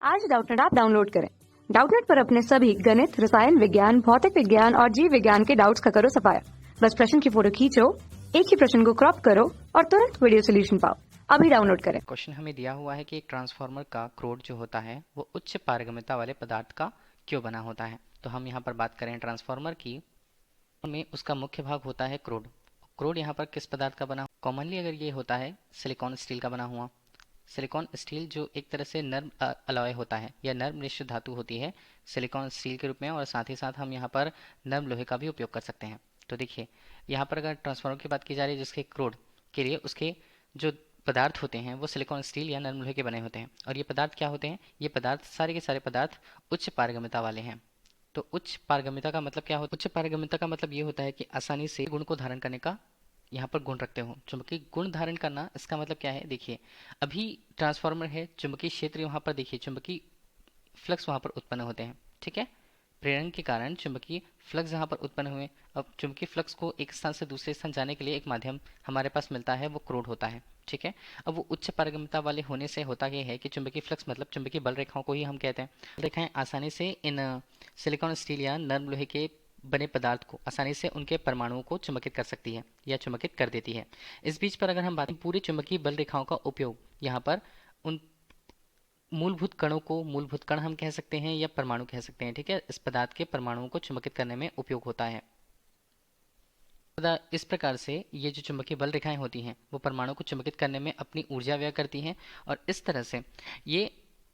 आज Doubtnut app download करें। Doubtnut पर अपने सभी गणित, रसायन विज्ञान, भौतिक विज्ञान और जीव विज्ञान के डाउट्स का करो सफाया। बस प्रश्न की फोटो खींचो, एक ही प्रश्न को क्रॉप करो और तुरंत वीडियो सोल्यूशन पाओ। अभी डाउनलोड करें। क्वेश्चन हमें दिया हुआ है कि एक ट्रांसफार्मर का क्रोड जो होता है वो उच्च पारगम्यता वाले पदार्थ का क्यों बना होता है। तो हम यहाँ पर बात करें ट्रांसफार्मर की, में उसका मुख्य भाग होता है क्रोड। क्रोड यहाँ पर किस पदार्थ का बना? कॉमनली अगर ये होता है सिलिकॉन स्टील का बना हुआ। सिलिकॉन स्टील जो एक तरह से नर्म अलॉय होता है या नर्म मिश्र धातु होती है सिलिकॉन स्टील के रूप में, और साथ ही साथ हम यहाँ पर नर्म लोहे का भी उपयोग कर सकते हैं। तो देखिए यहाँ पर अगर ट्रांसफार्मर की बात की जा रही है जिसके क्रोड के लिए उसके जो पदार्थ होते हैं वो सिलिकॉन स्टील या नर्म लोहे के बने होते हैं। और ये पदार्थ क्या होते हैं? ये पदार्थ सारे के सारे पदार्थ उच्च पारगम्यता वाले हैं। तो उच्च पारगम्यता का मतलब क्या होता है? उच्च पारगम्यता का मतलब ये होता है कि आसानी से गुण को धारण करने का यहाँ पर गुण रखते हो। चुंबकीय गुण धारण करना इसका मतलब क्या है? देखिए अभी ट्रांसफार्मर है, चुंबकीय क्षेत्र वहाँ पर देखिए चुंबकीय फ्लक्स वहाँ पर उत्पन्न होते हैं, ठीक है। प्रेरण के कारण चुंबकीय फ्लक्स यहाँ पर उत्पन्न हुए। अब चुंबकीय फ्लक्स को एक स्थान से दूसरे स्थान जाने के लिए एक माध्यम हमारे पास मिलता है, वो क्रोड होता है, ठीक है। अब वो उच्च पारगम्यता वाले होने से होता ये है कि चुंबकीय फ्लक्स मतलब चुंबकीय बल रेखाओं को ही हम कहते हैं। रेखाएं आसानी से इन सिलिकॉन स्टील या नर्म लोहे के बने पदार्थ को आसानी से उनके परमाणुओं को चुंबकित कर सकती है या चुंबकित कर देती है। इस बीच पर अगर हम बात करें पूरे चुंबकीय बल रेखाओं का उपयोग यहाँ पर उन मूलभूत कणों को, मूलभूत कण हम कह सकते हैं या परमाणु कह सकते हैं, ठीक है, इस पदार्थ के परमाणुओं को चुंबकित करने में उपयोग होता है। इस प्रकार से ये जो चुंबकीय बल रेखाएं होती हैं वो परमाणु को चुंबकित करने में अपनी ऊर्जा व्यय करती हैं, और इस तरह से ये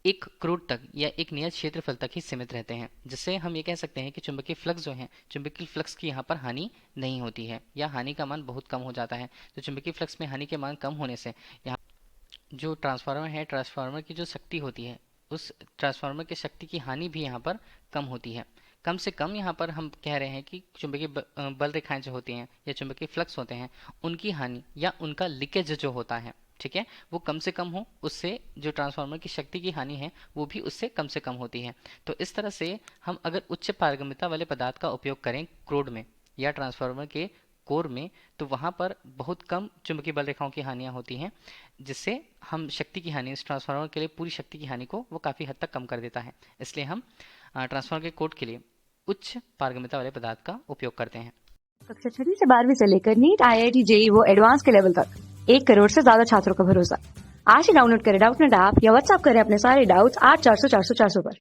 एक क्रोड तक या एक नियत क्षेत्रफल तक ही सीमित रहते हैं, जिससे हम ये कह सकते हैं कि चुंबकीय फ्लक्स जो है, चुंबकीय फ्लक्स की यहाँ पर हानि नहीं होती है या हानि का मान बहुत कम हो जाता है। तो चुंबकीय फ्लक्स में हानि के मान कम होने से यहाँ जो ट्रांसफार्मर है, ट्रांसफार्मर की जो शक्ति होती है उस ट्रांसफार्मर की शक्ति की हानि भी यहाँ पर कम होती है। कम से कम यहाँ पर हम कह रहे हैं कि चुंबकीय बल रेखाएं जो होती हैं या चुंबकीय फ्लक्स होते हैं उनकी हानि या उनका लीकेज जो होता है, ठीक है, वो कम से कम हो, उससे जो ट्रांसफार्मर की शक्ति की हानि है वो भी उससे कम से कम होती है। तो इस तरह से हम अगर उच्च पारगम्यता वाले पदार्थ का उपयोग करें क्रोड में या ट्रांसफार्मर के कोर में, तो वहाँ पर बहुत कम चुंबकीय बल रेखाओं की हानियाँ होती हैं, जिससे हम शक्ति की हानि, इस ट्रांसफार्मर के लिए पूरी शक्ति की हानि को वो काफ़ी हद तक कम कर देता है। इसलिए हम ट्रांसफार्मर के कोड के लिए उच्च पारगम्यता वाले पदार्थ का उपयोग करते हैं। कक्षा 6 से 12वीं से लेकर नीट, IIT, JEE वो एडवांस के लेवल तक 1 करोड़ से ज्यादा छात्रों का भरोसा। आज ही डाउनलोड करें डाउटनेट ऐप या व्हाट्सएप करें अपने सारे डाउट्स 8400 400 400 पर।